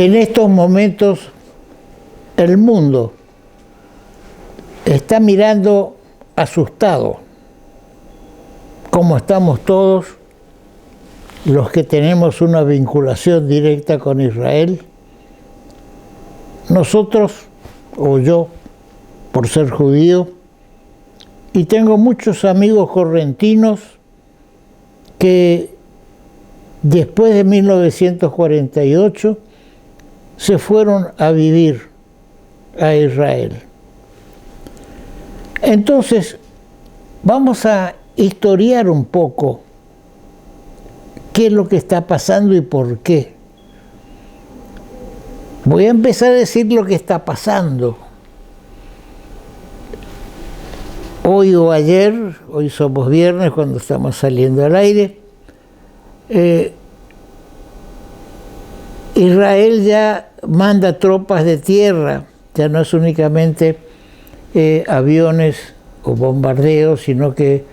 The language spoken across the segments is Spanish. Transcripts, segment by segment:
En estos momentos el mundo está mirando asustado, como estamos todos los que tenemos una vinculación directa con Israel. Nosotros, o yo, por ser judío, y tengo muchos amigos correntinos que después de 1948 se fueron a vivir a Israel. Entonces, vamos a historiar un poco qué es lo que está pasando y por qué. Voy a empezar a decir lo que está pasando. Hoy o ayer, hoy somos viernes cuando estamos saliendo al aire, Israel ya manda tropas de tierra, ya no es únicamente aviones o bombardeos, sino que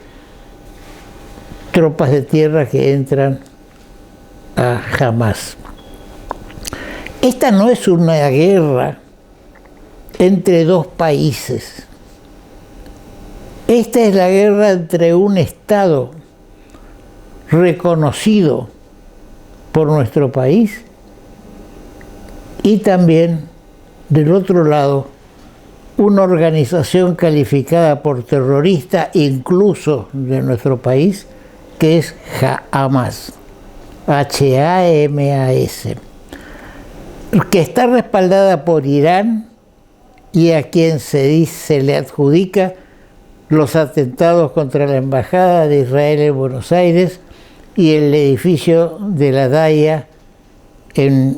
tropas de tierra que entran a Hamás. Esta no es una guerra entre dos países. Esta es la guerra entre un Estado reconocido por nuestro país y también, del otro lado, una organización calificada por terrorista, incluso de nuestro país, que es Hamás, H-A-M-A-S, que está respaldada por Irán y a quien se le adjudica los atentados contra la Embajada de Israel en Buenos Aires y el edificio de la DAIA que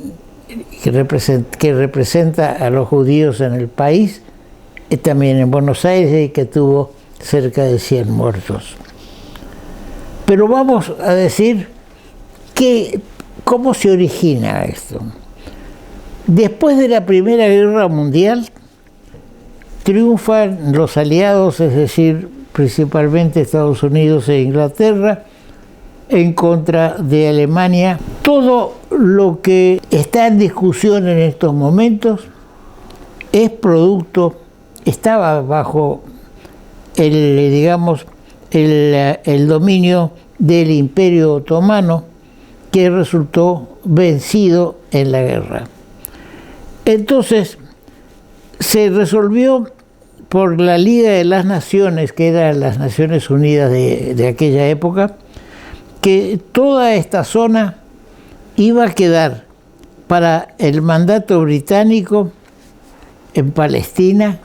representa a los judíos en el país, y también en Buenos Aires, y que tuvo cerca de 100 muertos. Pero vamos a decir cómo se origina esto. Después de la Primera Guerra Mundial, triunfan los aliados, es decir, principalmente Estados Unidos e Inglaterra, en contra de Alemania. Todo lo que está en discusión en estos momentos estaba bajo el dominio del Imperio Otomano, que resultó vencido en la guerra. Entonces, se resolvió por la Liga de las Naciones, que eran las Naciones Unidas de aquella época, que toda esta zona iba a quedar para el mandato británico en Palestina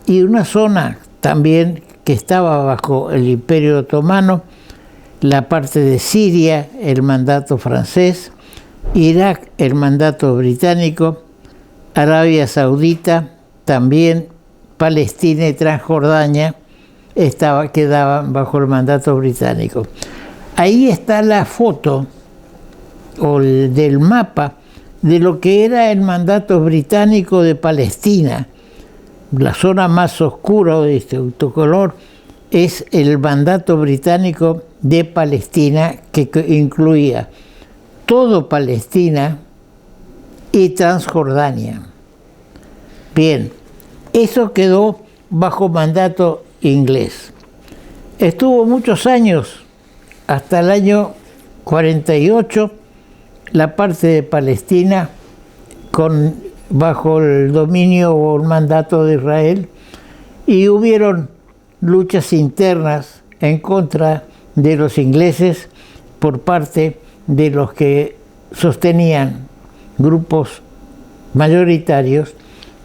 y una zona también que estaba bajo el Imperio Otomano, la parte de Siria, el mandato francés, Irak, el mandato británico, Arabia Saudita, también Palestina y Transjordania quedaban bajo el mandato británico. Ahí está la foto del mapa de lo que era el mandato británico de Palestina. La zona más oscura de este color es el mandato británico de Palestina, que incluía todo Palestina y Transjordania. Bien, eso quedó bajo mandato inglés. Estuvo muchos años, hasta el año 48, la parte de Palestina bajo el dominio o el mandato de Israel, y hubieron luchas internas en contra de los ingleses por parte de los que sostenían grupos mayoritarios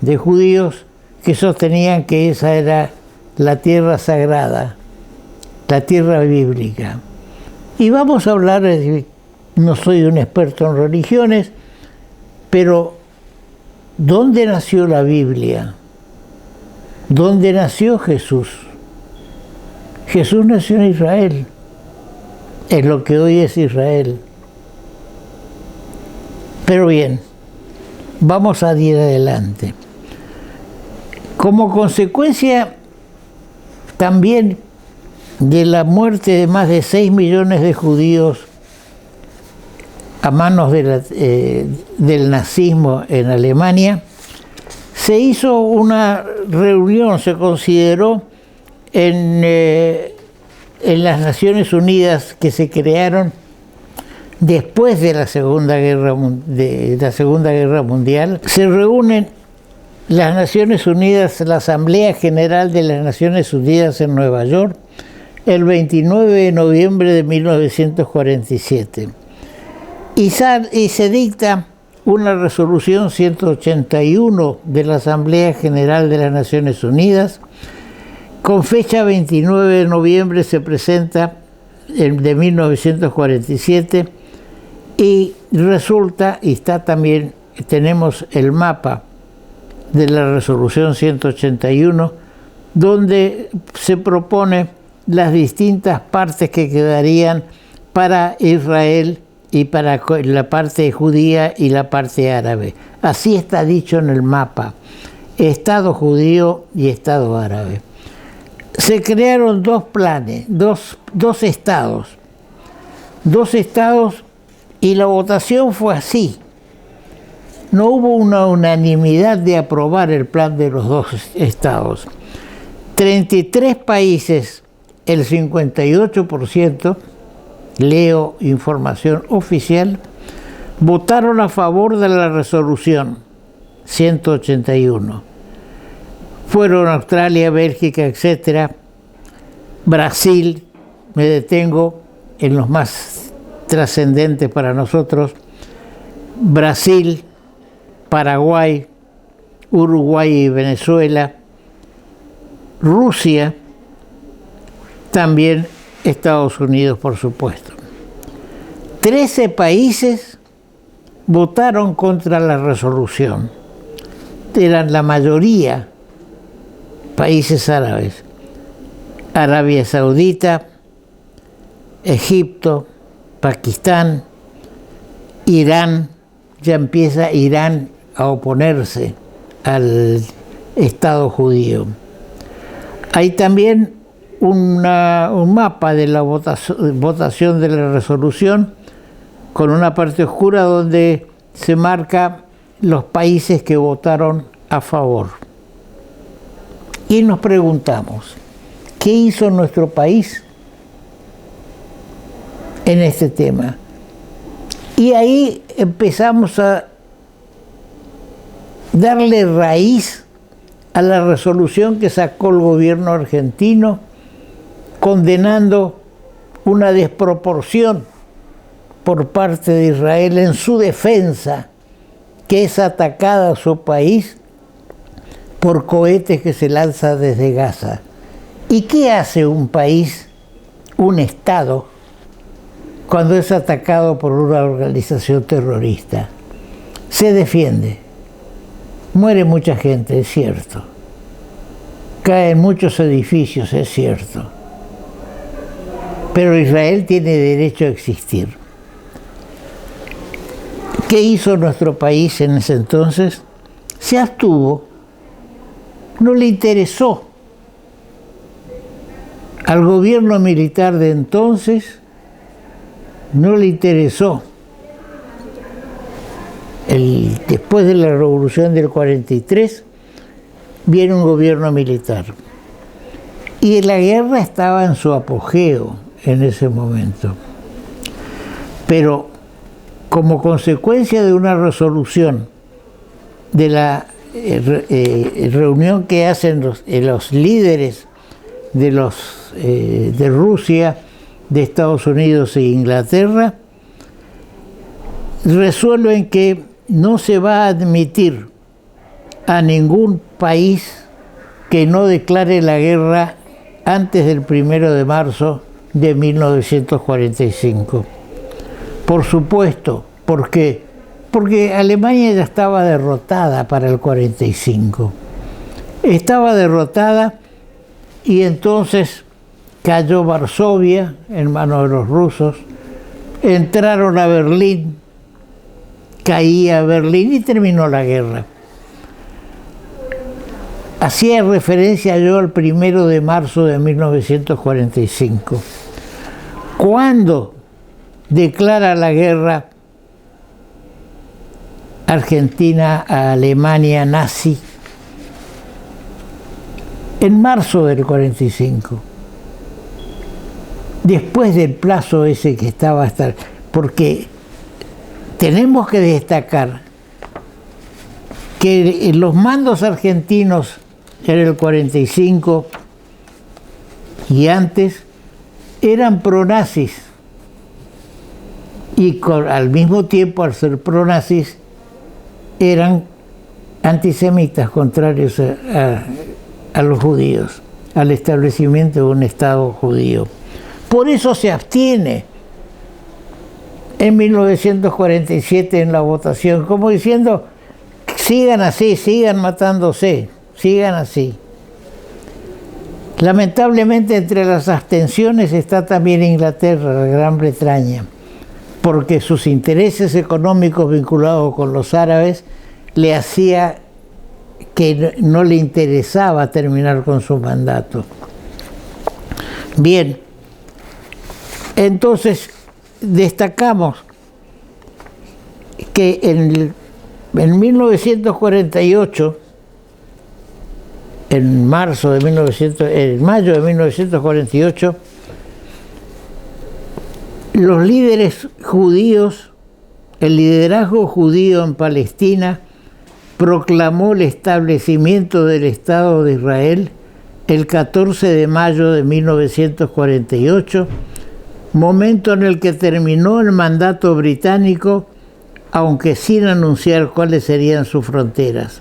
de judíos que sostenían que esa era la tierra sagrada, la tierra bíblica. Y vamos a hablar, no soy un experto en religiones, pero ¿dónde nació la Biblia? ¿Dónde nació Jesús? Jesús nació en Israel, en lo que hoy es Israel. Pero bien, vamos a ir adelante. Como consecuencia también de la muerte de más de 6 millones de judíos a manos del nazismo en Alemania, se hizo una reunión, se consideró en las Naciones Unidas, que se crearon después de la Segunda Guerra Mundial. Se reúnen las Naciones Unidas, la Asamblea General de las Naciones Unidas en Nueva York, el 29 de noviembre de 1947. Y se dicta una resolución 181 de la Asamblea General de las Naciones Unidas. Con fecha 29 de noviembre se presenta de 1947 y resulta, y está también, tenemos el mapa de la resolución 181, donde se propone las distintas partes que quedarían para Israel y para la parte judía y la parte árabe. Así está dicho en el mapa: Estado judío y Estado árabe. Se crearon dos planes, dos estados, y la votación fue así. No hubo una unanimidad de aprobar el plan de los dos estados. 33 países, el 58%, leo información oficial, votaron a favor de la resolución 181. Fueron Australia, Bélgica, etc. Brasil, me detengo en los más trascendentes para nosotros: Brasil, Paraguay, Uruguay y Venezuela, Rusia, también Estados Unidos, por supuesto. 13 países votaron contra la resolución. Eran la mayoría países árabes: Arabia Saudita, Egipto, Pakistán, Irán. Ya empieza Irán a oponerse al Estado judío. Hay también un mapa de la votación de la resolución, con una parte oscura donde se marca los países que votaron a favor. Y nos preguntamos, ¿qué hizo nuestro país en este tema? Y ahí empezamos a darle raíz a la resolución que sacó el gobierno argentino, condenando una desproporción por parte de Israel en su defensa, que es atacada a su país por cohetes que se lanzan desde Gaza. ¿Y qué hace un país, un Estado, cuando es atacado por una organización terrorista? Se defiende. Muere mucha gente, es cierto. Caen muchos edificios, es cierto. Pero Israel tiene derecho a existir. ¿Qué hizo nuestro país en ese entonces? Se abstuvo. No le interesó al gobierno militar de entonces, no le interesó. Después de la revolución del 43 viene un gobierno militar y la guerra estaba en su apogeo en ese momento, pero como consecuencia de una resolución de la reunión que hacen los líderes de Rusia, de Estados Unidos e Inglaterra, resuelven que no se va a admitir a ningún país que no declare la guerra antes del 1 de marzo de 1945. Por supuesto, ¿por qué? Porque Alemania ya estaba derrotada para el 45. Estaba derrotada y entonces cayó Varsovia en manos de los rusos, entraron a Berlín, caía Berlín y terminó la guerra. Hacía referencia yo al 1 de marzo de 1945. ¿Cuándo declara la guerra Argentina a Alemania nazi en marzo del 45, después del plazo ese que estaba hasta... Porque tenemos que destacar que los mandos argentinos en el 45 y antes eran pronazis, y al mismo tiempo, al ser pronazis, eran antisemitas, contrarios a los judíos, al establecimiento de un Estado judío. Por eso se abstiene en 1947 en la votación, como diciendo, sigan así, sigan matándose, sigan así. Lamentablemente entre las abstenciones está también Inglaterra, la Gran Bretaña, porque sus intereses económicos vinculados con los árabes le hacía que no le interesaba terminar con su mandato. Bien, entonces destacamos que en 1948, en mayo de 1948, los líderes judíos, el liderazgo judío en Palestina, proclamó el establecimiento del Estado de Israel el 14 de mayo de 1948, momento en el que terminó el mandato británico, aunque sin anunciar cuáles serían sus fronteras.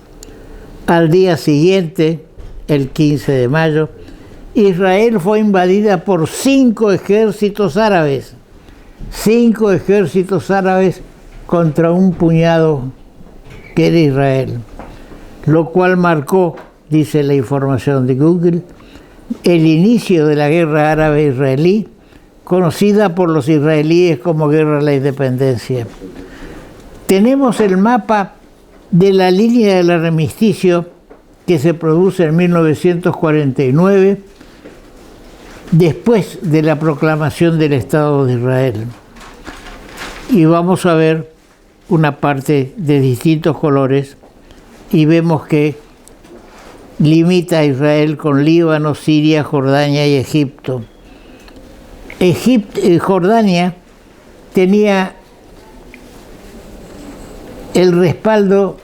Al día siguiente, el 15 de mayo, Israel fue invadida por 5 ejércitos árabes. 5 ejércitos árabes contra un puñado que era Israel, lo cual marcó, dice la información de Google, el inicio de la guerra árabe-israelí, conocida por los israelíes como Guerra a la Independencia. Tenemos el mapa de la línea del armisticio que se produce en 1949, después de la proclamación del Estado de Israel. Y vamos a ver una parte de distintos colores y vemos que limita a Israel con Líbano, Siria, Jordania y Egipto. Jordania tenía el respaldo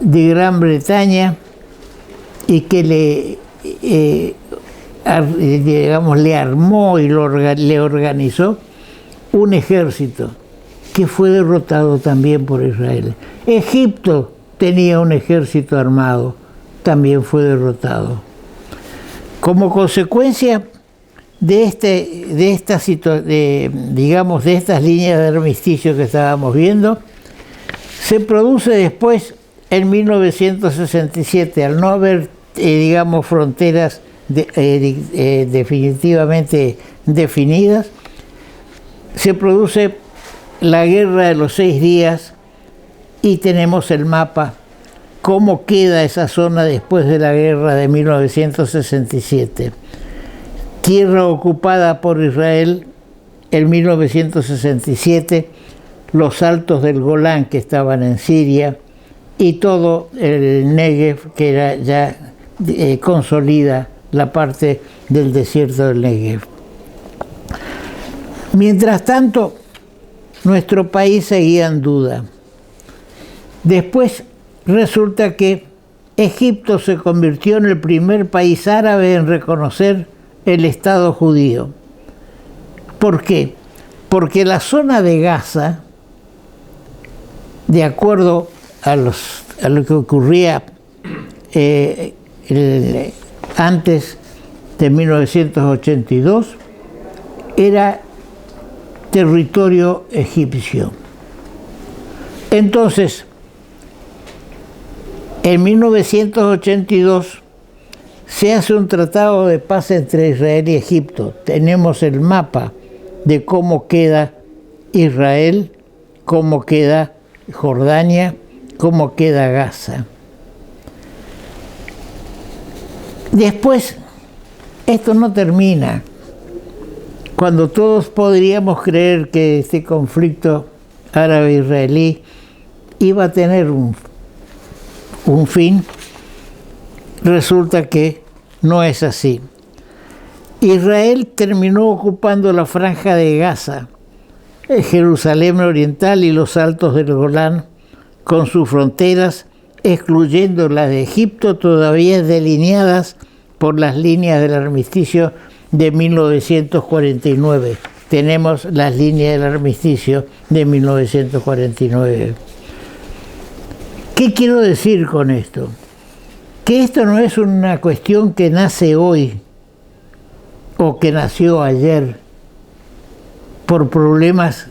de Gran Bretaña y que le armó y le organizó un ejército que fue derrotado también por Israel. Egipto tenía un ejército armado, también fue derrotado. Como consecuencia de estas líneas de armisticio que estábamos viendo, se produce después, en 1967, al no haber, fronteras definitivamente definidas, se produce la Guerra de los 6 días y tenemos el mapa, cómo queda esa zona después de la guerra de 1967. Tierra ocupada por Israel en 1967, los altos del Golán que estaban en Siria y todo el Negev, que era ya consolida la parte del desierto del Negev. Mientras tanto, nuestro país seguía en duda. Después resulta que Egipto se convirtió en el primer país árabe en reconocer el Estado judío. ¿Por qué? Porque la zona de Gaza, de acuerdo a lo que ocurría antes de 1982, era territorio egipcio. Entonces, en 1982 se hace un tratado de paz entre Israel y Egipto. Tenemos el mapa de cómo queda Israel, cómo queda Jordania, cómo queda Gaza. Después, esto no termina. Cuando todos podríamos creer que este conflicto árabe-israelí iba a tener un fin, resulta que no es así. Israel terminó ocupando la franja de Gaza, Jerusalén oriental y los altos del Golán, con sus fronteras, excluyendo las de Egipto, todavía delineadas por las líneas del armisticio de 1949. Tenemos las líneas del armisticio de 1949. ¿Qué quiero decir con esto? Que esto no es una cuestión que nace hoy o que nació ayer por problemas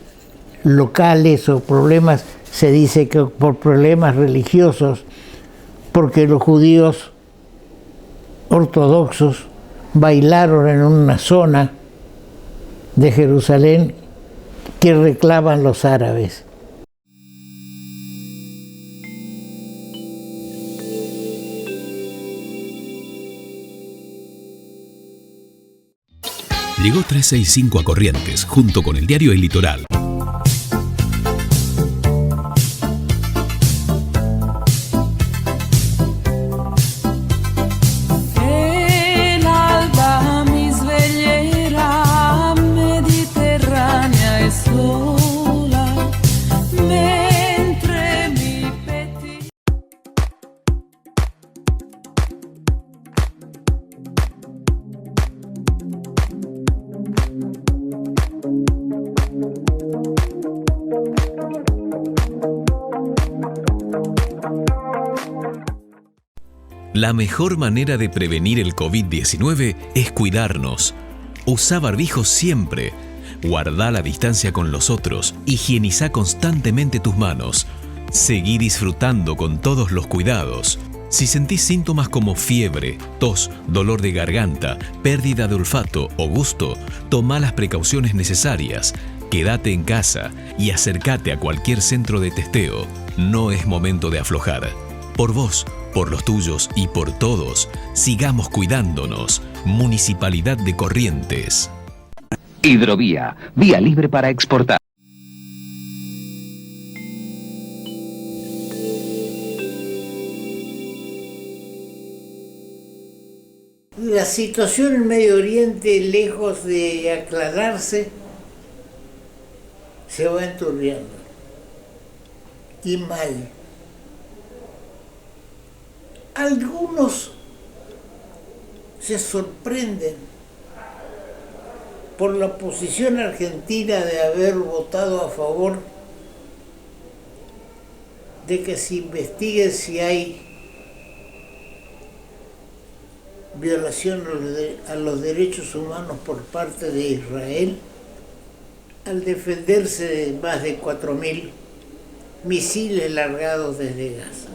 locales o problemas, se dice que por problemas religiosos, porque los judíos ortodoxos bailaron en una zona de Jerusalén que reclaman los árabes. Llegó 365 a Corrientes, junto con el diario El Litoral. El alba mi sveglierà, mediterranea e sola, mentre mi petti. La mejor manera de prevenir el COVID-19 es cuidarnos. Usa barbijo siempre. Guarda la distancia con los otros. Higieniza constantemente tus manos. Seguí disfrutando con todos los cuidados. Si sentís síntomas como fiebre, tos, dolor de garganta, pérdida de olfato o gusto, toma las precauciones necesarias. Quédate en casa y acércate a cualquier centro de testeo. No es momento de aflojar. Por vos, por los tuyos y por todos, sigamos cuidándonos. Municipalidad de Corrientes. Hidrovía, vía libre para exportar. La situación en Medio Oriente, lejos de aclararse, se va enturbiando. Y mal. Algunos se sorprenden por la posición argentina de haber votado a favor de que se investigue si hay violación a los derechos humanos por parte de Israel al defenderse de más de 4.000 misiles largados desde Gaza.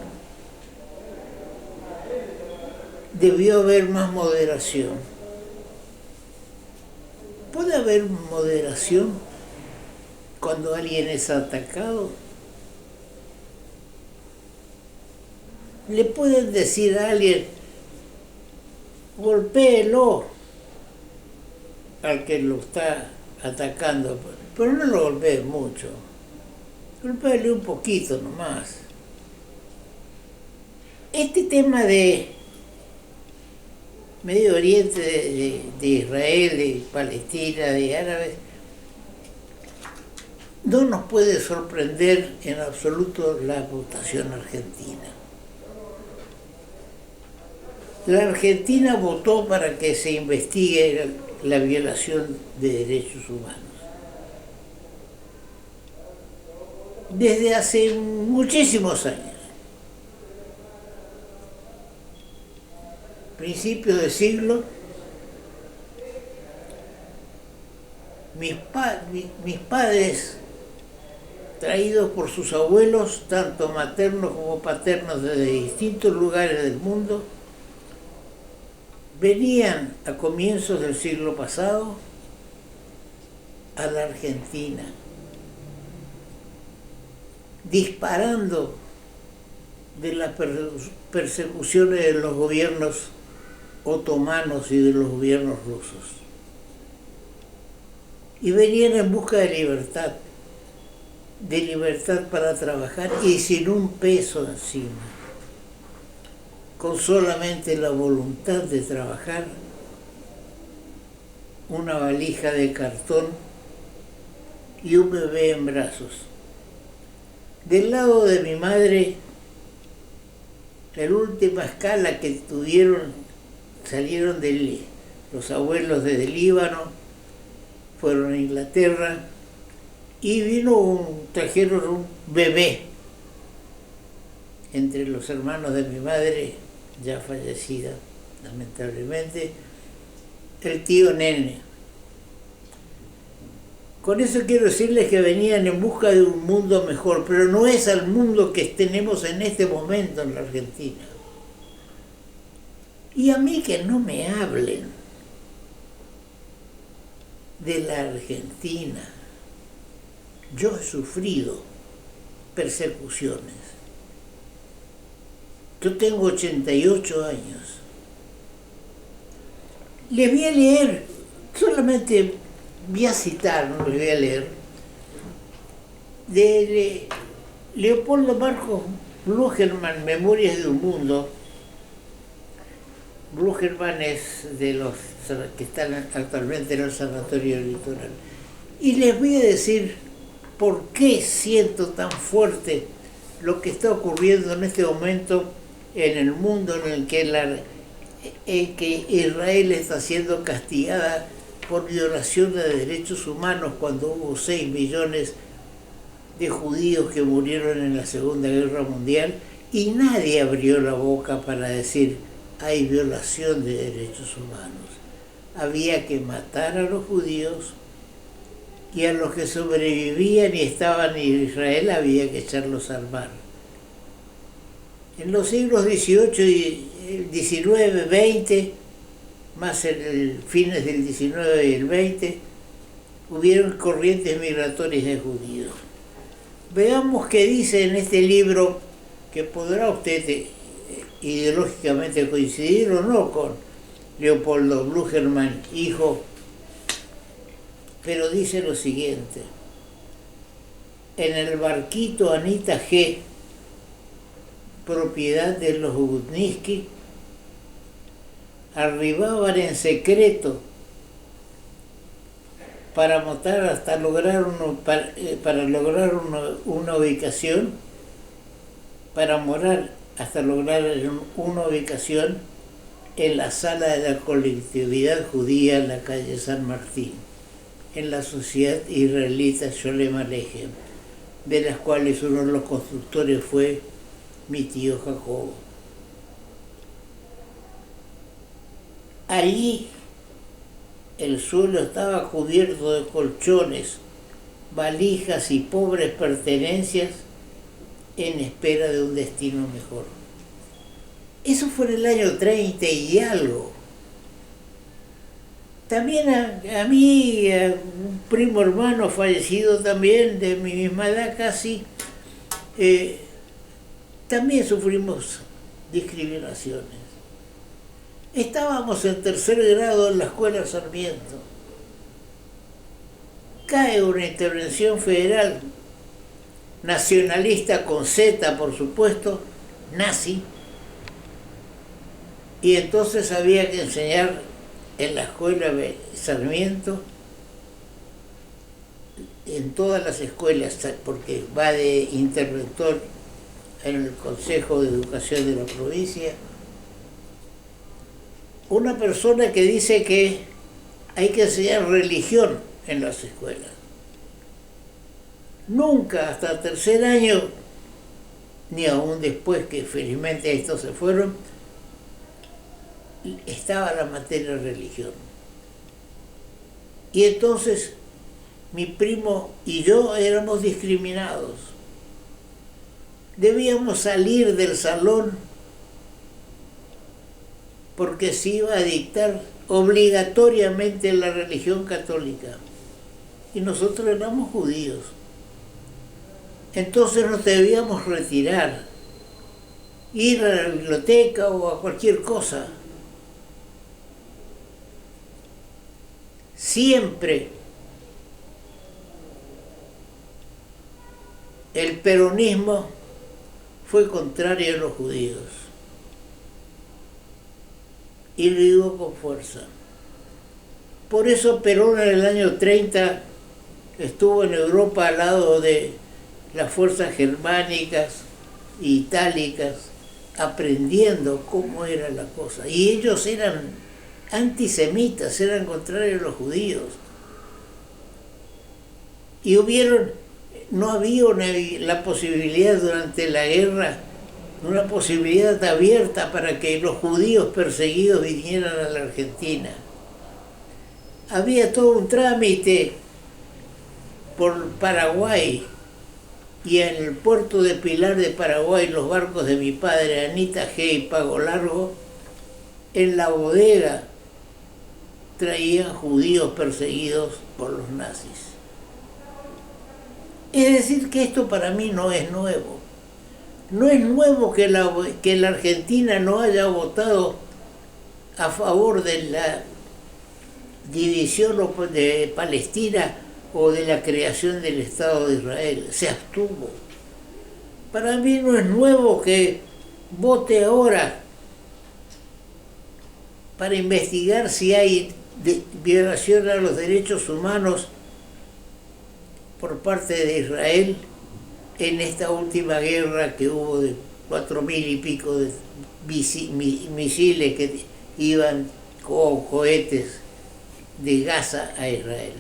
Debió haber más moderación. ¿Puede haber moderación cuando alguien es atacado? Le pueden decir a alguien, golpéelo al que lo está atacando, pero no lo golpee mucho. Golpéele un poquito nomás. Este tema de Medio Oriente, de Israel, de Palestina, de árabes, no nos puede sorprender en absoluto la votación argentina. La Argentina votó para que se investigue la violación de derechos humanos. Desde hace muchísimos años. Principios de siglo, mis padres, traídos por sus abuelos, tanto maternos como paternos desde distintos lugares del mundo, venían a comienzos del siglo pasado a la Argentina, disparando de las persecuciones de los gobiernos otomanos y de los gobiernos rusos. Y venían en busca de libertad. de libertad para trabajar y sin un peso encima, con solamente la voluntad de trabajar, una valija de cartón y un bebé en brazos. Del lado de mi madre, la última escala que tuvieron, salieron los abuelos desde Líbano, fueron a Inglaterra y trajeron un bebé entre los hermanos de mi madre, ya fallecida lamentablemente, el tío Nene. Con eso quiero decirles que venían en busca de un mundo mejor, pero no es al mundo que tenemos en este momento en la Argentina. Y a mí que no me hablen de la Argentina. Yo he sufrido persecuciones. Yo tengo 88 años. Les voy a leer, solamente voy a citar, no les voy a leer, de Leopoldo Marcos Blugerman, Memorias de un Mundo. Blugerman es de los que están actualmente en el Sanatorio Litoral. Y les voy a decir por qué siento tan fuerte lo que está ocurriendo en este momento en el mundo en que Israel está siendo castigada por violación de derechos humanos cuando hubo 6 millones de judíos que murieron en la Segunda Guerra Mundial y nadie abrió la boca para decir hay violación de derechos humanos. Había que matar a los judíos y a los que sobrevivían y estaban en Israel había que echarlos al mar. En los siglos XVIII y XIX, XX, más en el fines del XIX y el XX, hubieron corrientes migratorias de judíos. Veamos qué dice en este libro, que podrá usted ideológicamente coincidir o no con Leopoldo Blugerman, hijo, pero dice lo siguiente: en el barquito Anita G., propiedad de los Gutniski, arribaban en secreto para matar hasta lograr una ubicación, para morar hasta lograr una ubicación en la sala de la colectividad judía en la calle San Martín, en la sociedad israelita Sholem Aleichem, de las cuales uno de los constructores fue mi tío Jacobo. Allí el suelo estaba cubierto de colchones, valijas y pobres pertenencias en espera de un destino mejor. Eso fue en el año 30 y algo. También a mí, a un primo hermano fallecido también, de mi misma edad casi, también sufrimos discriminaciones. Estábamos en 3er grado en la escuela Sarmiento. Cae una intervención federal, nacionalista con Z, por supuesto, nazi, y entonces había que enseñar en la escuela Sarmiento, en todas las escuelas, porque va de interventor en el Consejo de Educación de la provincia, una persona que dice que hay que enseñar religión en las escuelas. Nunca hasta 3er año, ni aún después que felizmente estos se fueron, estaba la materia de religión. Y entonces mi primo y yo éramos discriminados. Debíamos salir del salón porque se iba a dictar obligatoriamente la religión católica. Y nosotros éramos judíos. Entonces nos debíamos retirar, ir a la biblioteca o a cualquier cosa. Siempre el peronismo fue contrario a los judíos y lo digo con fuerza. Por eso Perón en el año 30 estuvo en Europa al lado de las fuerzas germánicas e itálicas, aprendiendo cómo era la cosa. Y ellos eran antisemitas, eran contrarios a los judíos. Y no había la posibilidad durante la guerra, una posibilidad abierta para que los judíos perseguidos vinieran a la Argentina. Había todo un trámite por Paraguay, y en el puerto de Pilar de Paraguay, los barcos de mi padre, Anita G. y Pago Largo, en la bodega traían judíos perseguidos por los nazis. Es decir, que esto para mí no es nuevo. No es nuevo que la Argentina no haya votado a favor de la división de Palestina o de la creación del Estado de Israel. Se abstuvo. Para mí no es nuevo que vote ahora para investigar si hay violación a los derechos humanos por parte de Israel en esta última guerra que hubo de 4.000 y pico de misiles que iban con cohetes de Gaza a Israel.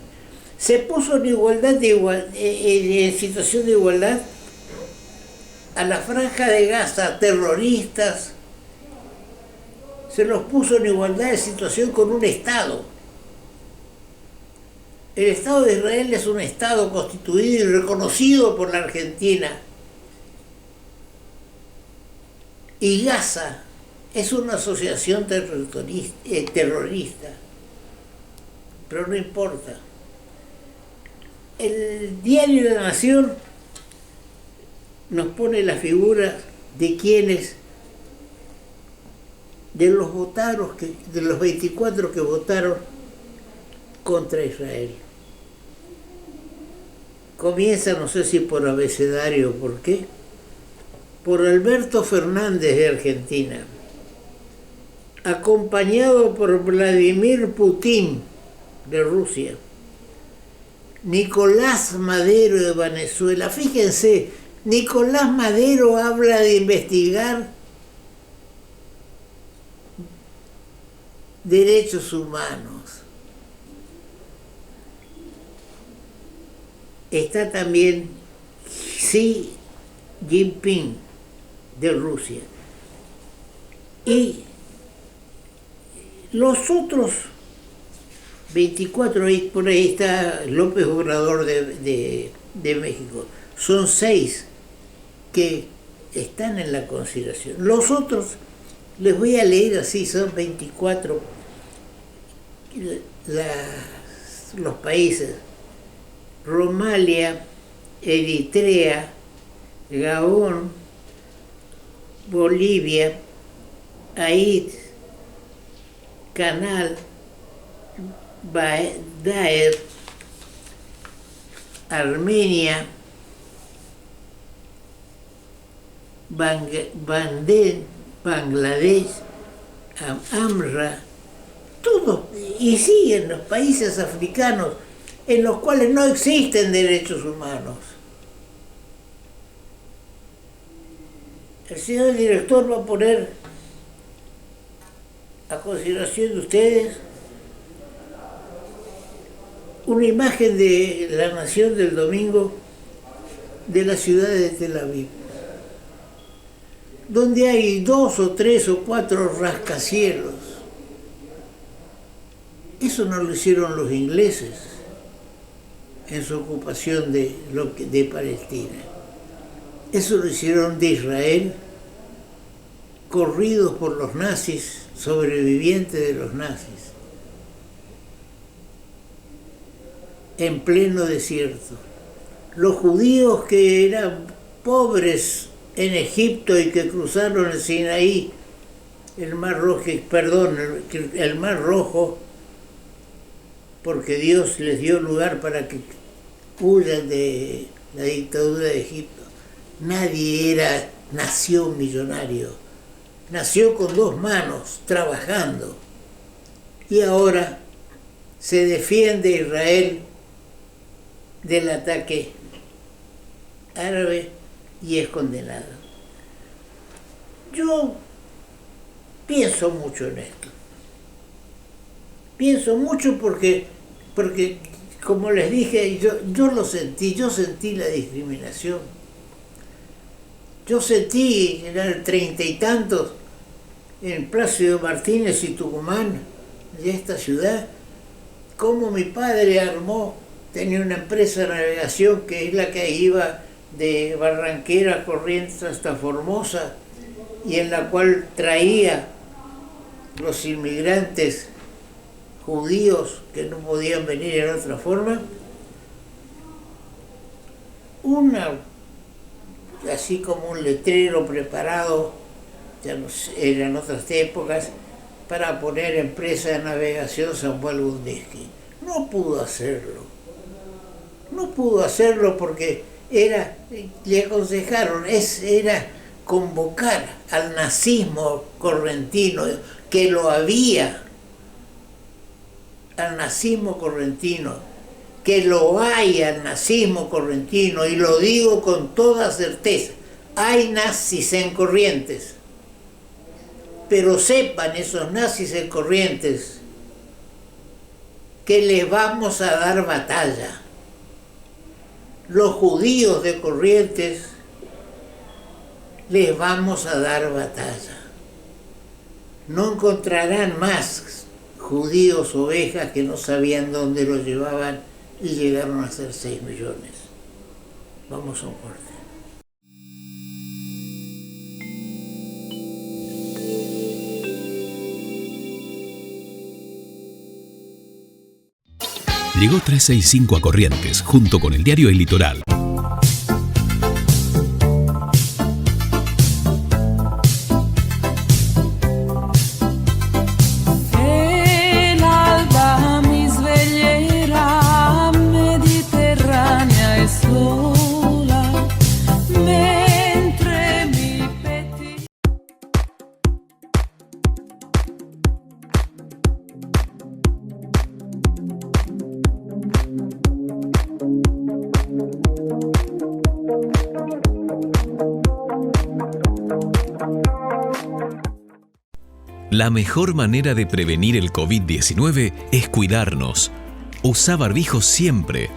Se puso en situación de igualdad a la franja de Gaza, terroristas, se los puso en igualdad de situación con un Estado. El Estado de Israel es un Estado constituido y reconocido por la Argentina. Y Gaza es una asociación terrorista. Pero no importa. El diario La Nación nos pone la figura de quienes, de los 24 que votaron contra Israel. Comienza, no sé si por abecedario o por qué, por Alberto Fernández de Argentina, acompañado por Vladimir Putin de Rusia, Nicolás Maduro de Venezuela. Fíjense, Nicolás Maduro habla de investigar derechos humanos. Está también Xi Jinping de Rusia. Y los otros 24, por ahí está López Obrador de México. Son 6 que están en la consideración. Los otros, les voy a leer así, son 24 los países: Romalia, Eritrea, Gabón, Bolivia, Haití, Canal, Daer, Armenia, Bangladesh, Amra, todos, y siguen los países africanos en los cuales no existen derechos humanos. El señor director va a poner a consideración de ustedes una imagen de La Nación del domingo de la ciudad de Tel Aviv, donde hay 2 o 3 o 4 rascacielos. Eso no lo hicieron los ingleses en su ocupación de Palestina. Eso lo hicieron de Israel, corridos por los nazis, sobrevivientes de los nazis, en pleno desierto. Los judíos que eran pobres en Egipto y que cruzaron el Sinaí, el Mar Rojo, porque Dios les dio lugar para que huyan de la dictadura de Egipto. Nadie nació millonario. Nació con 2 manos, trabajando. Y ahora se defiende Israel del ataque árabe y es condenado. Yo pienso mucho en esto. Pienso mucho porque como les dije, yo lo sentí, yo sentí la discriminación. Yo sentí en el 30 y tantos, en Plácido Martínez y Tucumán, de esta ciudad, cómo mi padre tenía una empresa de navegación que es la que iba de Barranquera, Corrientes hasta Formosa, y en la cual traía los inmigrantes judíos que no podían venir en otra forma, así como un letrero preparado, ya no sé, eran otras épocas, para poner empresa de navegación Samuel Gundisky. No pudo hacerlo porque le aconsejaron, era convocar al nazismo correntino, que lo había, al nazismo correntino, que lo hay al nazismo correntino, y lo digo con toda certeza, hay nazis en Corrientes, pero sepan esos nazis en Corrientes que les vamos a dar batalla. Los judíos de Corrientes les vamos a dar batalla. No encontrarán más judíos ovejas que no sabían dónde los llevaban y llegaron a ser 6 millones. Vamos a un corte. Llegó 365 a Corrientes, junto con el diario El Litoral. El alba mi sveglierà, mediterranea e sola, mentre mi petti. La mejor manera de prevenir el COVID-19 es cuidarnos. Usa barbijo siempre.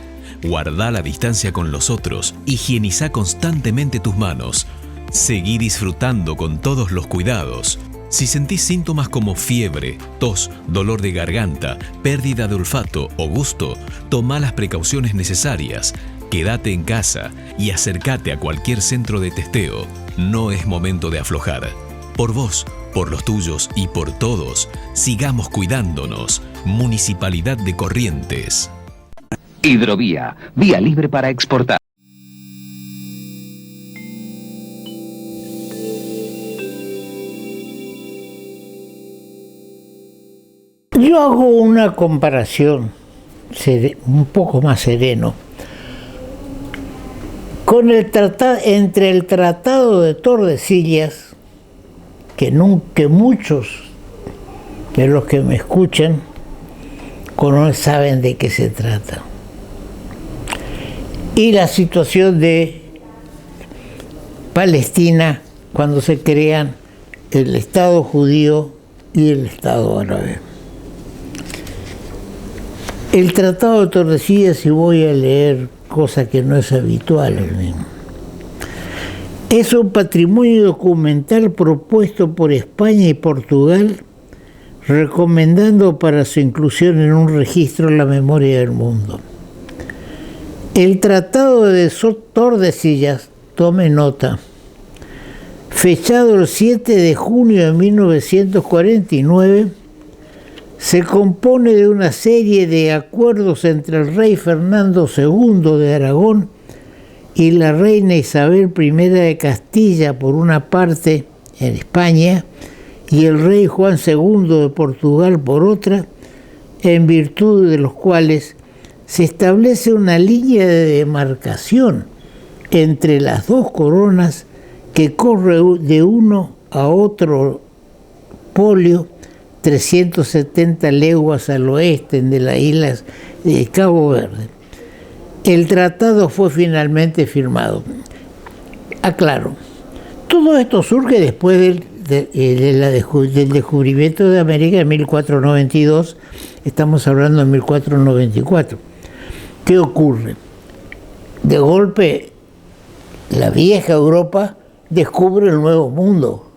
Guarda la distancia con los otros. Higieniza constantemente tus manos. Seguí disfrutando con todos los cuidados. Si sentís síntomas como fiebre, tos, dolor de garganta, pérdida de olfato o gusto, toma las precauciones necesarias. Quédate en casa y acércate a cualquier centro de testeo. No es momento de aflojar. Por vos, por los tuyos y por todos, sigamos cuidándonos. Municipalidad de Corrientes. Hidrovía, vía libre para exportar. Yo hago una comparación un poco más sereno con entre el Tratado de Tordesillas, que muchos de los que me escuchan saben de qué se trata, y la situación de Palestina cuando se crean el Estado judío y el Estado árabe. El Tratado de Tordesillas, y voy a leer cosa que no es habitual en mí, es un patrimonio documental propuesto por España y Portugal, recomendando para su inclusión en un registro en la memoria del mundo. El Tratado de Tordesillas, tome nota, fechado el 7 de junio de 1949, se compone de una serie de acuerdos entre el rey Fernando II de Aragón y la reina Isabel I de Castilla por una parte en España y el rey Juan II de Portugal por otra, en virtud de los cuales se establece una línea de demarcación entre las dos coronas que corre de uno a otro polio 370 leguas al oeste de las islas de Cabo Verde. El tratado fue finalmente firmado. Aclaro, todo esto surge después del descubrimiento de América en 1492, estamos hablando de 1494. ¿Qué ocurre? De golpe, la vieja Europa descubre el Nuevo Mundo,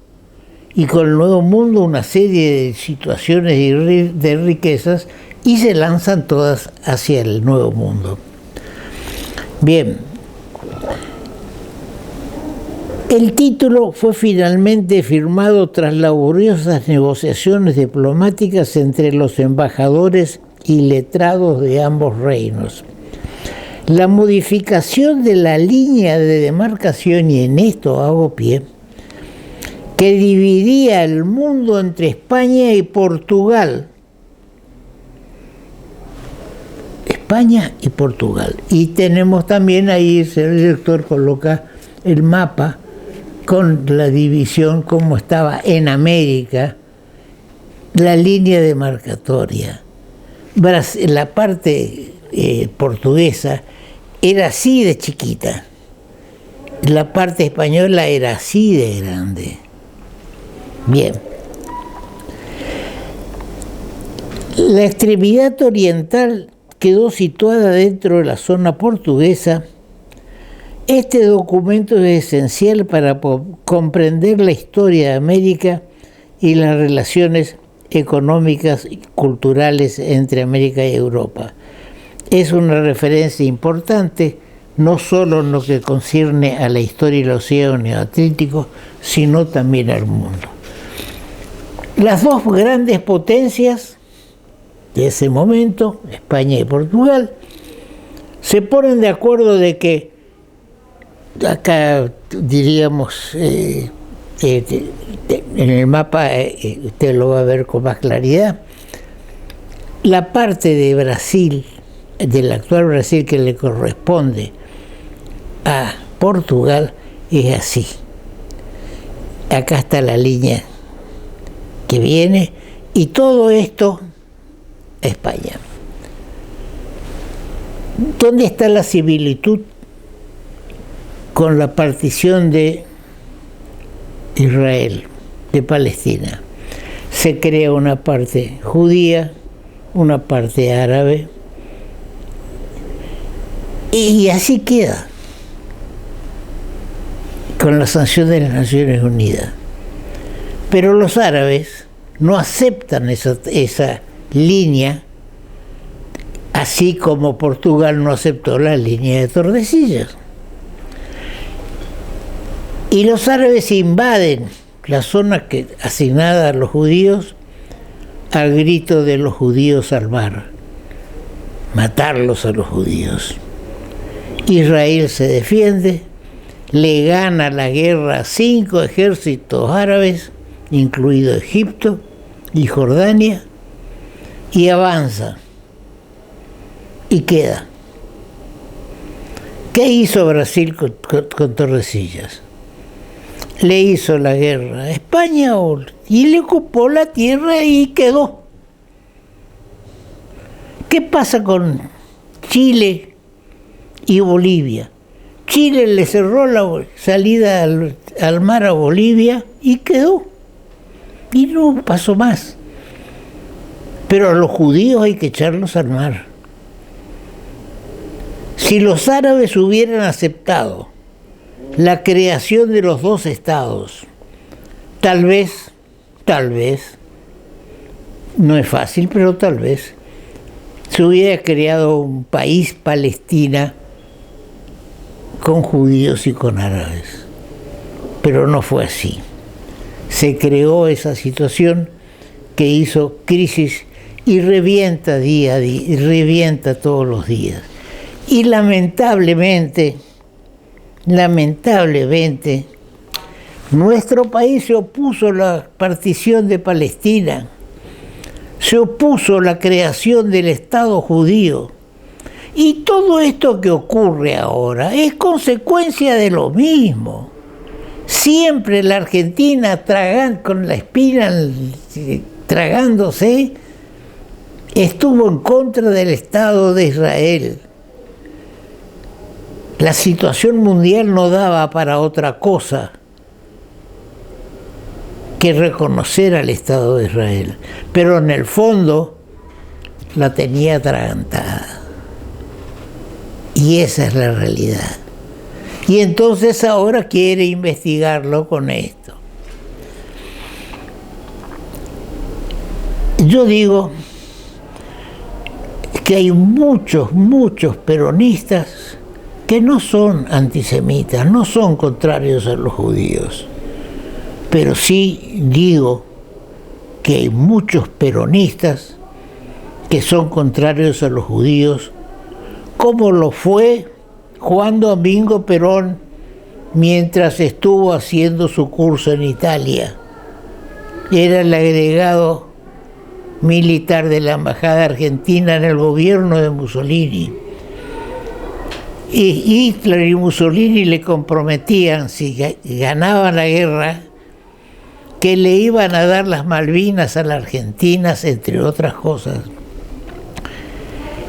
y con el Nuevo Mundo una serie de situaciones de riquezas, y se lanzan todas hacia el Nuevo Mundo. Bien, el título fue finalmente firmado tras laboriosas negociaciones diplomáticas entre los embajadores y letrados de ambos reinos. La modificación de la línea de demarcación, y en esto hago pie, que dividía el mundo entre España y Portugal. España y Portugal. Y tenemos también ahí, el director coloca el mapa con la división como estaba en América, la línea demarcatoria. La parte portuguesa era así de chiquita, la parte española era así de grande. Bien. La extremidad oriental quedó situada dentro de la zona portuguesa. Este documento es esencial para comprender la historia de América y las relaciones económicas y culturales entre América y Europa. Es una referencia importante, no solo en lo que concierne a la historia del Océano Atlántico, sino también al mundo. Las dos grandes potencias de ese momento, España y Portugal, se ponen de acuerdo de que, acá diríamos, en el mapa usted lo va a ver con más claridad, la parte de Brasil, del actual Brasil, que le corresponde a Portugal, es así. Acá está la línea que viene, y todo esto España. ¿Dónde está la similitud con la partición de Israel, de Palestina? Se crea una parte judía, una parte árabe, y así queda, con la sanción de las Naciones Unidas. Pero los árabes no aceptan esa línea, así como Portugal no aceptó la línea de Tordesillas. Y los árabes invaden la zona asignada a los judíos al grito de los judíos al mar, matarlos a los judíos. Israel se defiende, le gana la guerra a 5 ejércitos árabes, incluido Egipto y Jordania, y avanza, y queda. ¿Qué hizo Brasil con Tordesillas? Le hizo la guerra a España y le ocupó la tierra y quedó. ¿Qué pasa con Chile y Bolivia? Chile le cerró la salida al mar a Bolivia y quedó. Y no pasó más. Pero a los judíos hay que echarlos al mar. Si los árabes hubieran aceptado la creación de los dos estados, tal vez, no es fácil, pero tal vez, se hubiera creado un país Palestina con judíos y con árabes. Pero no fue así. Se creó esa situación que hizo crisis y revienta día a día, y revienta todos los días. Y lamentablemente, nuestro país se opuso a la partición de Palestina, se opuso a la creación del Estado judío, Y todo esto que ocurre ahora es consecuencia de lo mismo. Siempre la Argentina con la espina tragándose, estuvo en contra del Estado de Israel. La situación mundial no daba para otra cosa que reconocer al Estado de Israel, pero en el fondo la tenía atragantada. Y esa es la realidad. Y entonces ahora quiere investigarlo con esto. Yo digo que hay muchos peronistas que no son antisemitas, no son contrarios a los judíos. Pero sí digo que hay muchos peronistas que son contrarios a los judíos, como lo fue Juan Domingo Perón mientras estuvo haciendo su curso en Italia. Era el agregado militar de la Embajada Argentina en el gobierno de Mussolini. Y Hitler y Mussolini le comprometían, si ganaban la guerra, que le iban a dar las Malvinas a las argentinas, entre otras cosas,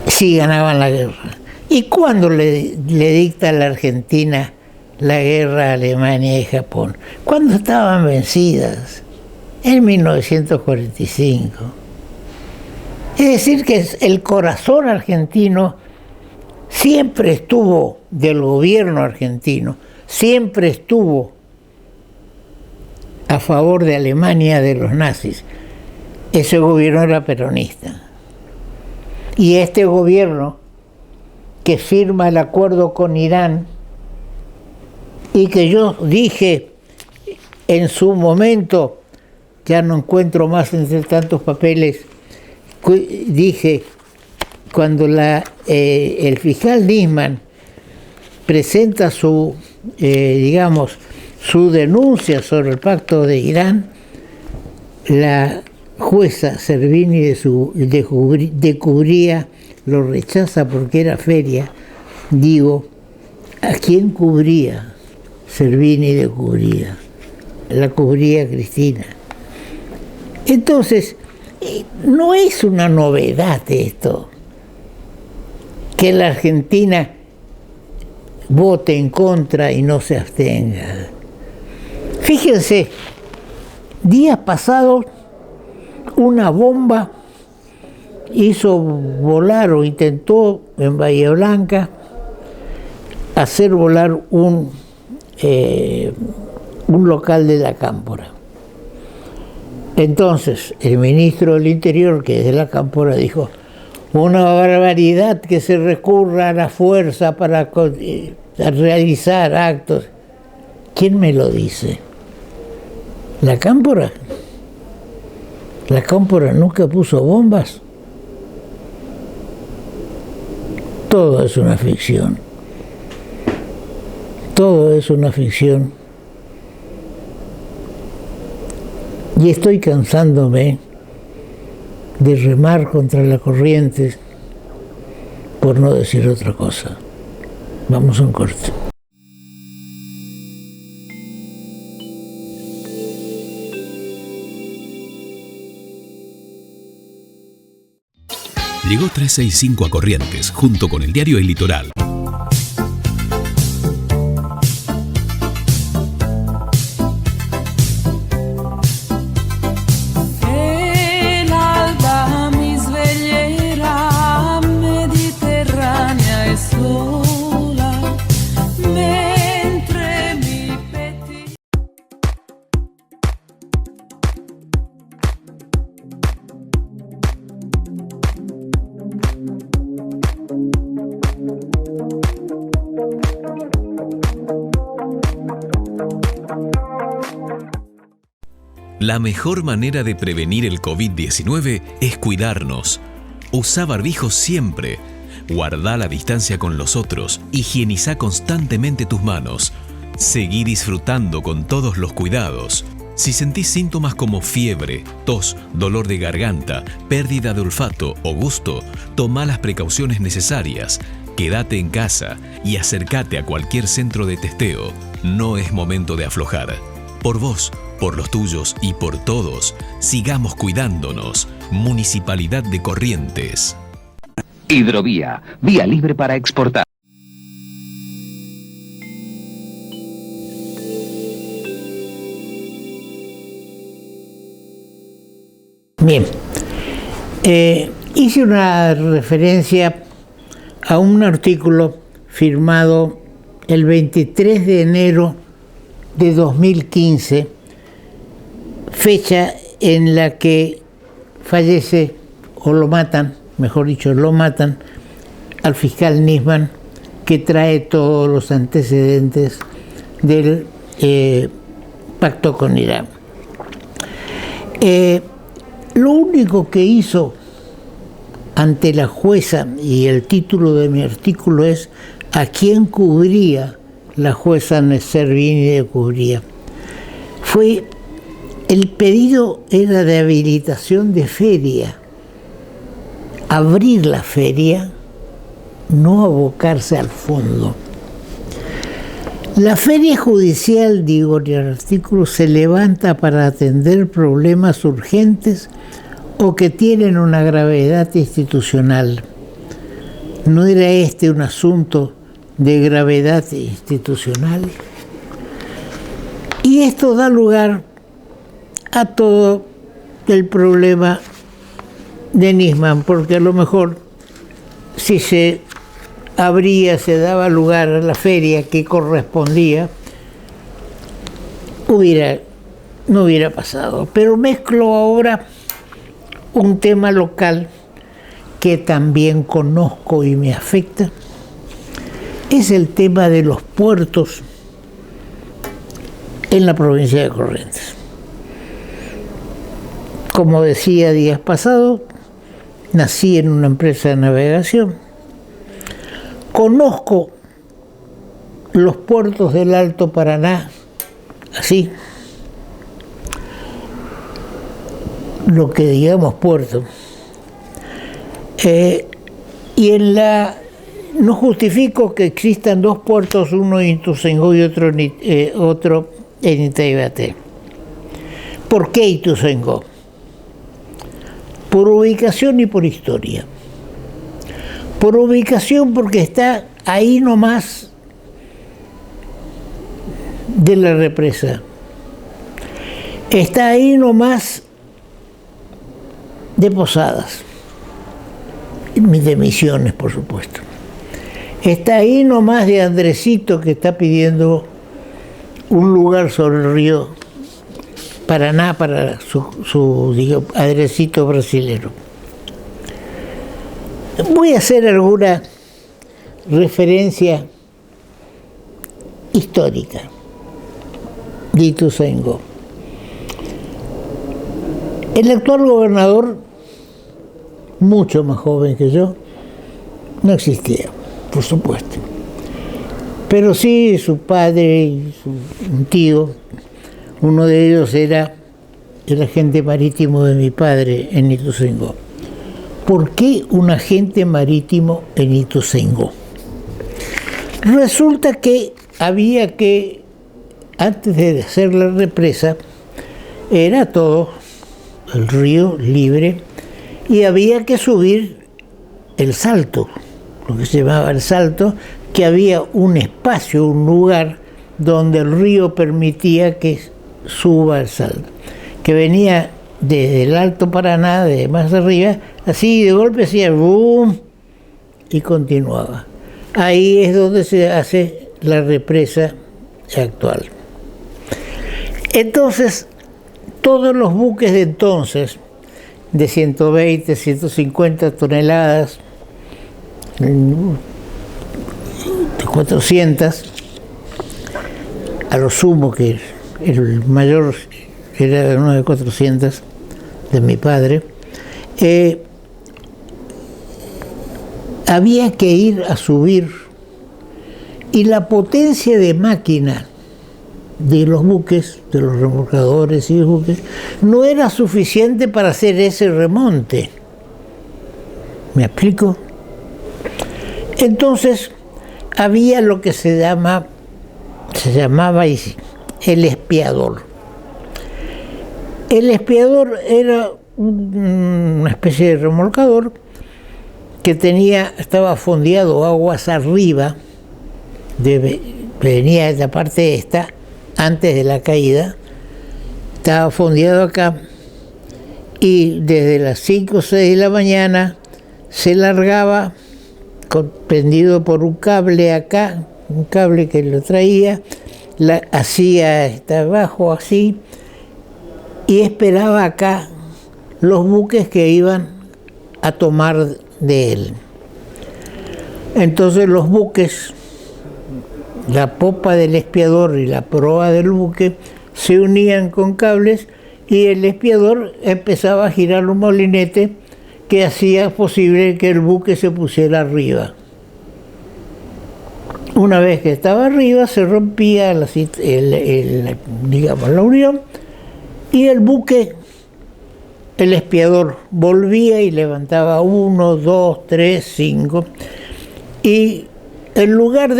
si ganaban la guerra. ¿Y cuándo le dicta a la Argentina la guerra a Alemania y Japón? Cuando estaban vencidas, en 1945. Es decir, que el corazón argentino siempre estuvo, del gobierno argentino, siempre estuvo a favor de Alemania, de los nazis. Ese gobierno era peronista. Y este gobierno que firma el acuerdo con Irán, y que yo dije en su momento, ya no encuentro más entre tantos papeles, dije, cuando el fiscal Nisman presenta su denuncia sobre el pacto de Irán, la jueza Servini de Cubría lo rechaza porque era feria. Digo, ¿a quién cubría Servini de Cubría? La cubría Cristina. Entonces, no es una novedad esto, que la Argentina vote en contra y no se abstenga. Fíjense, días pasados una bomba hizo volar o intentó en Bahía Blanca hacer volar un local de la Cámpora. Entonces el ministro del Interior, que es de la Cámpora, dijo: una barbaridad que se recurra a la fuerza para realizar actos. ¿Quién me lo dice? ¿La Cámpora? ¿La Cámpora nunca puso bombas? Todo es una ficción. Todo es una ficción. Y estoy cansándome de remar contra la corriente, por no decir otra cosa. Vamos a un corte. Llegó 365 a Corrientes, junto con el diario El Litoral. El alba mi sveglierà mediterranea e sola, mentre mi petti. La mejor manera de prevenir el COVID-19 es cuidarnos. Usá barbijo siempre. Guardá la distancia con los otros. Higienizá constantemente tus manos. Seguí disfrutando con todos los cuidados. Si sentís síntomas como fiebre, tos, dolor de garganta, pérdida de olfato o gusto, toma las precauciones necesarias. Quédate en casa y acércate a cualquier centro de testeo. No es momento de aflojar. Por vos, por los tuyos y por todos, sigamos cuidándonos. Municipalidad de Corrientes. Hidrovía, vía libre para exportar. Bien, hice una referencia a un artículo firmado el 23 de enero de 2015, fecha en la que fallece, o lo matan, mejor dicho, lo matan al fiscal Nisman, que trae todos los antecedentes del pacto con Irán. Lo único que hizo ante la jueza, y el título de mi artículo es ¿a quién cubría la jueza Neservini de Cubría? Fue, el pedido era de habilitación de feria, abrir la feria, no abocarse al fondo. La feria judicial, digo en el artículo, se levanta para atender problemas urgentes o que tienen una gravedad institucional. ¿No era este un asunto de gravedad institucional? Y esto da lugar a todo el problema de Nisman, porque a lo mejor si se abría, se daba lugar a la feria que correspondía, no hubiera pasado. Pero mezclo ahora un tema local que también conozco y me afecta, es el tema de los puertos en la provincia de Corrientes. Como decía días pasados, nací en una empresa de navegación. Conozco los puertos del Alto Paraná, así, lo que digamos puerto. Y no justifico que existan dos puertos, uno en Ituzaingó y otro en Itaibate. ¿Por qué Ituzaingó? Por ubicación y por historia. Por ubicación porque está ahí nomás de la represa. Está ahí nomás de Posadas, de Misiones, por supuesto. Está ahí nomás de Andresito, que está pidiendo un lugar sobre el río Paraná para su Andresito brasilero. Voy a hacer alguna referencia histórica de Ituzaingó. El actual gobernador, mucho más joven que yo, no existía, por supuesto. Pero sí su padre y un tío, uno de ellos era el agente marítimo de mi padre en Ituzaingó. ¿Por qué un agente marítimo en Ituzaingó? Resulta que había que, antes de hacer la represa, era todo el río libre y había que subir el salto, lo que se llamaba el salto, que había un espacio, un lugar donde el río permitía que suba el salto, que venía desde el Alto Paraná, de más arriba, así de golpe hacía boom y continuaba. Ahí es donde se hace la represa actual. Entonces, todos los buques de entonces, de 120, 150 toneladas, de 400, a lo sumo, que el mayor era uno de 400 de mi padre, había que ir a subir, y la potencia de máquina de los buques, de los remolcadores y buques, no era suficiente para hacer ese remonte. ¿Me explico? Entonces había lo que se llamaba el espiador. El espiador era una especie de remolcador que estaba fondeado aguas arriba, venía de la parte esta, antes de la caída, estaba fondeado acá, y desde las 5 o 6 de la mañana se largaba, prendido por un cable acá, un cable que lo traía, hacía hasta abajo así, y esperaba acá los buques que iban a tomar de él. Entonces los buques, la popa del espiador y la proa del buque se unían con cables y el espiador empezaba a girar un molinete que hacía posible que el buque se pusiera arriba. Una vez que estaba arriba se rompía la unión y el buque, el espiador volvía y levantaba 1, 2, 3, 5 y el lugar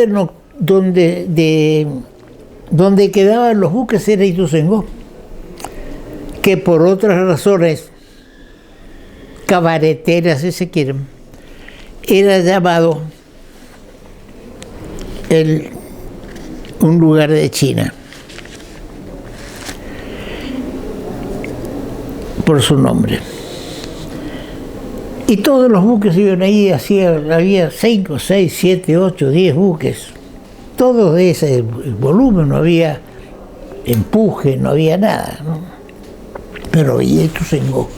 donde quedaban los buques era Ituzaingó, que por otras razones cabareteras, si se quieren, era llamado un lugar de China por su nombre. Y todos los buques iban ahí, había 5, 6, 7, 8, 10 buques, todos de ese volumen, no había empuje, no había nada, ¿no? Pero había Ituzaingó.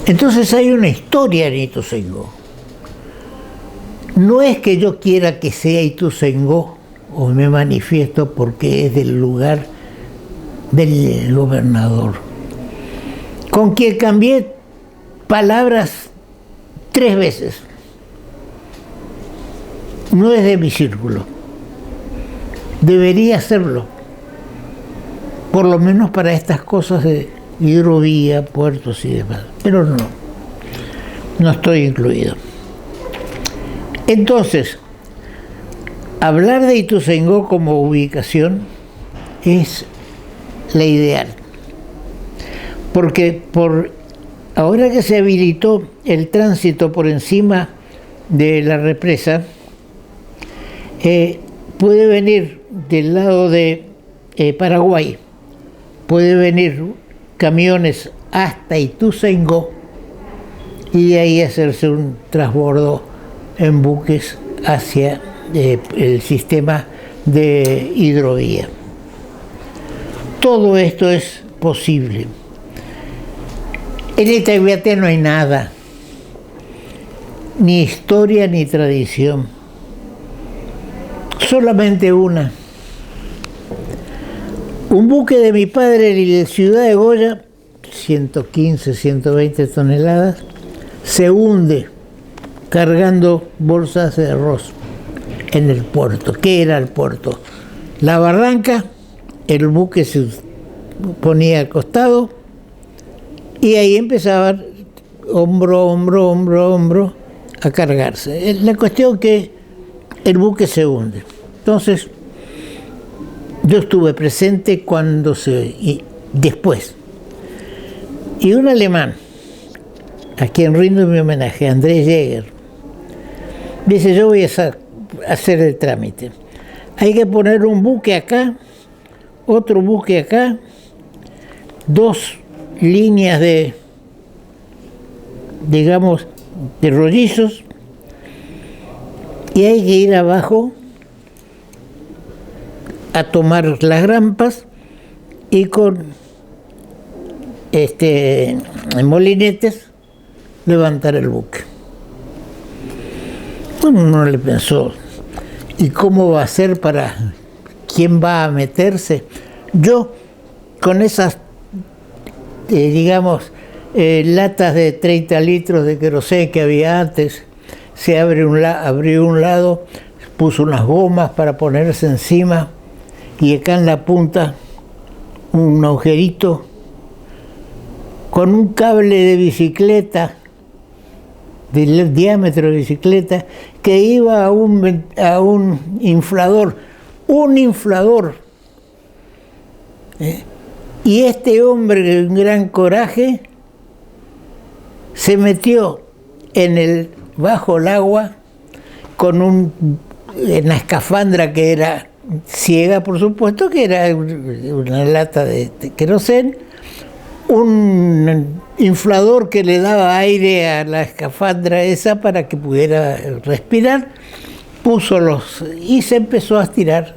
Entonces hay una historia en Ituzaingó. No es que yo quiera que sea Ituzaingó o me manifiesto porque es del lugar del gobernador, con quien cambié palabras 3 veces. No es de mi círculo. Debería hacerlo, por lo menos para estas cosas de hidrovía, puertos y demás, pero no estoy incluido. Entonces, hablar de Ituzaingó como ubicación es la ideal, porque ahora que se habilitó el tránsito por encima de la represa, puede venir del lado de Paraguay, puede venir camiones hasta Ituzaingó y de ahí hacerse un transbordo en buques hacia el sistema de hidrovía. Todo esto es posible. En Itaiguaté no hay nada, ni historia ni tradición, solamente una. Un buque de mi padre de Ciudad de Goya, 115, 120 toneladas, se hunde cargando bolsas de arroz en el puerto. ¿Qué era el puerto? La barranca, el buque se ponía al costado y ahí empezaba hombro a cargarse. La cuestión que el buque se hunde. Entonces, yo estuve presente y después. Y un alemán, a quien rindo mi homenaje, Andrés Jäger, dice: yo voy a hacer el trámite. Hay que poner un buque acá, otro buque acá, 2 líneas de rollizos, y hay que ir abajo a tomar las grampas y con molinetes levantar el buque. Bueno, uno le pensó, ¿y cómo va a ser quién va a meterse? Yo, con esas, latas de 30 litros de queroseno que había antes, abrió un lado, puso unas gomas para ponerse encima y acá en la punta un agujerito con un cable de bicicleta, del diámetro de bicicleta, que iba a un inflador. Y este hombre, con gran coraje, se metió bajo el agua con una escafandra que era ciega, por supuesto, que era una lata de querosén, un inflador que le daba aire a la escafandra esa para que pudiera respirar, y se empezó a estirar.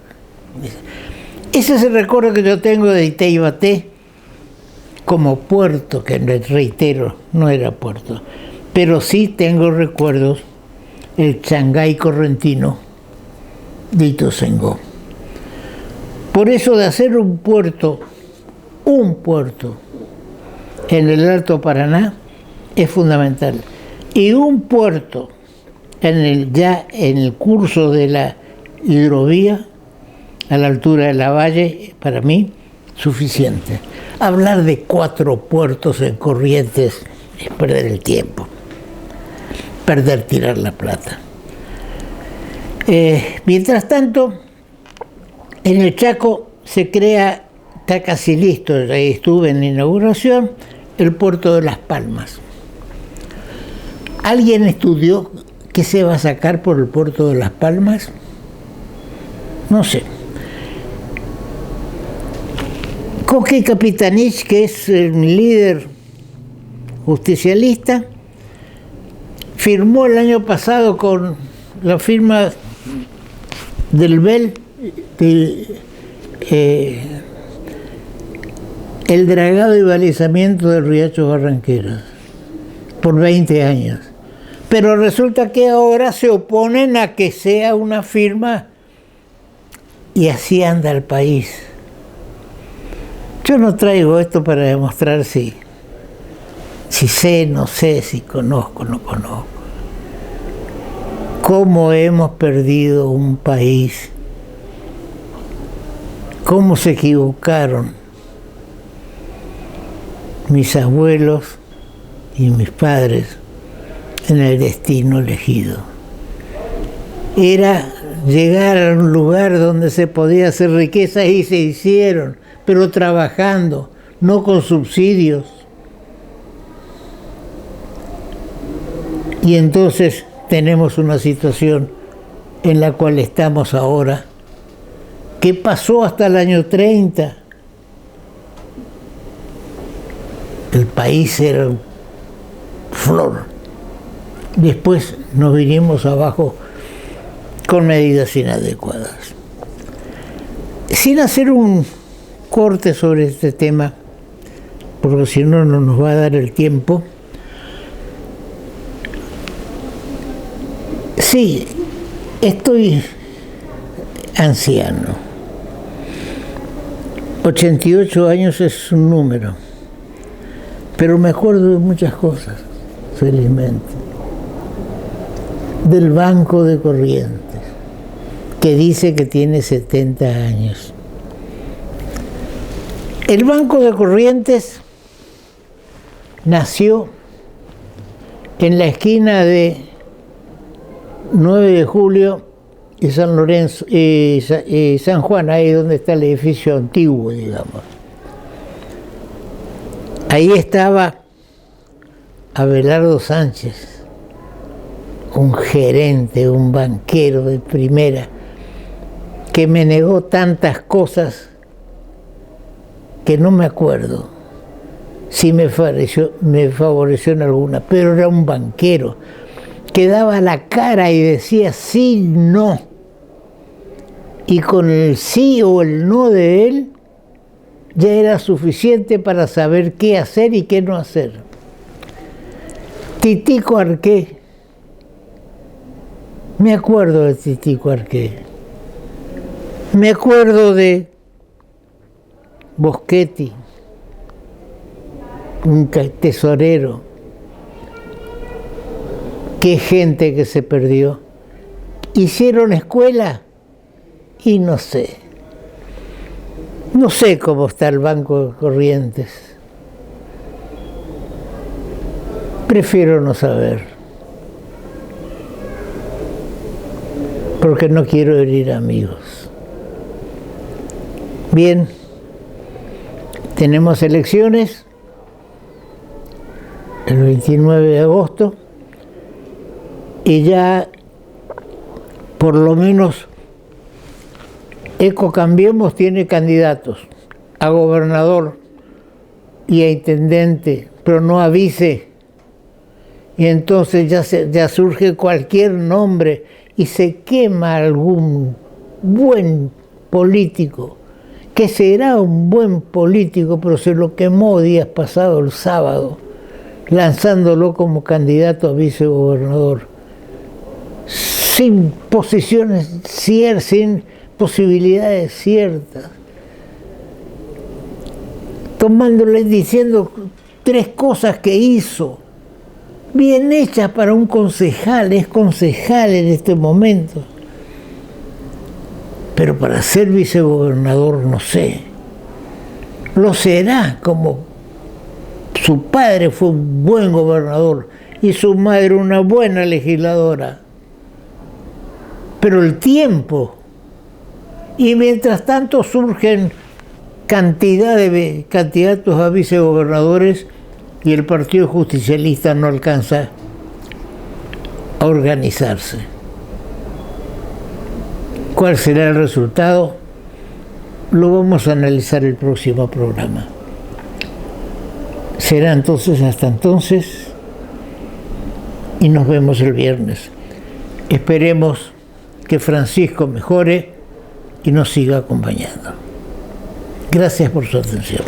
Ese es el recuerdo que yo tengo de Itaibaté como puerto, que reitero, no era puerto, pero sí tengo recuerdos el Shanghái correntino de Ituzaingó. Por eso de hacer un puerto en el Alto Paraná es fundamental. Y un puerto ya en el curso de la hidrovía, a la altura de la Valle, para mí, suficiente. Hablar de 4 puertos en Corrientes es perder el tiempo, tirar la plata. Mientras tanto, en el Chaco se crea, está casi listo, ahí estuve en la inauguración, el puerto de Las Palmas. ¿Alguien estudió qué se va a sacar por el puerto de Las Palmas? No sé. Coque Capitanich, que es un líder justicialista, firmó el año pasado con la firma del BEL el dragado y balizamiento del Riacho Barranqueros por 20 años. Pero resulta que ahora se oponen a que sea una firma y así anda el país. Yo no traigo esto para demostrar si sé, no sé, si conozco, no conozco. Cómo hemos perdido un país, cómo se equivocaron mis abuelos y mis padres en el destino elegido. Era llegar a un lugar donde se podía hacer riqueza y se hicieron, pero trabajando, no con subsidios. Y entonces tenemos una situación en la cual estamos ahora, que pasó hasta el año 30. El país era flor. Después nos vinimos abajo con medidas inadecuadas. Sin hacer un corte sobre este tema, porque si no, no nos va a dar el tiempo. Sí, estoy anciano. 88 años es un número, pero me acuerdo de muchas cosas, felizmente. Del Banco de Corrientes, que dice que tiene 70 años. El Banco de Corrientes nació en la esquina de 9 de Julio y San Lorenzo y San Juan, ahí donde está el edificio antiguo, digamos. Ahí estaba Abelardo Sánchez, un gerente, un banquero de primera, que me negó tantas cosas que no me acuerdo si me favoreció en alguna, pero era un banquero que daba la cara y decía sí, no. Y con el sí o el no de él ya era suficiente para saber qué hacer y qué no hacer. Titico Arqué. Me acuerdo de Titico Arqué. Me acuerdo de Boschetti, un tesorero. Qué gente que se perdió. Hicieron escuela y no sé. No sé cómo está el Banco de Corrientes. Prefiero no saber. Porque no quiero herir amigos. Bien, tenemos elecciones el 29 de agosto y ya por lo menos Ecocambiemos tiene candidatos a gobernador y a intendente, pero no a vice. Y entonces ya surge cualquier nombre y se quema algún buen político, que será un buen político, pero se lo quemó días pasados, el sábado, lanzándolo como candidato a vicegobernador, sin posiciones ciertas, sin posibilidades ciertas, tomándole, diciendo 3 cosas que hizo, bien hechas para un concejal, es concejal en este momento, pero para ser vicegobernador no sé, lo será como su padre fue un buen gobernador y su madre una buena legisladora, pero el tiempo, y mientras tanto surgen cantidad de candidatos a vicegobernadores y el Partido Justicialista no alcanza a organizarse. ¿Cuál será el resultado? Lo vamos a analizar el próximo programa. Será entonces hasta entonces y nos vemos el viernes. Esperemos que Francisco mejore y nos siga acompañando. Gracias por su atención.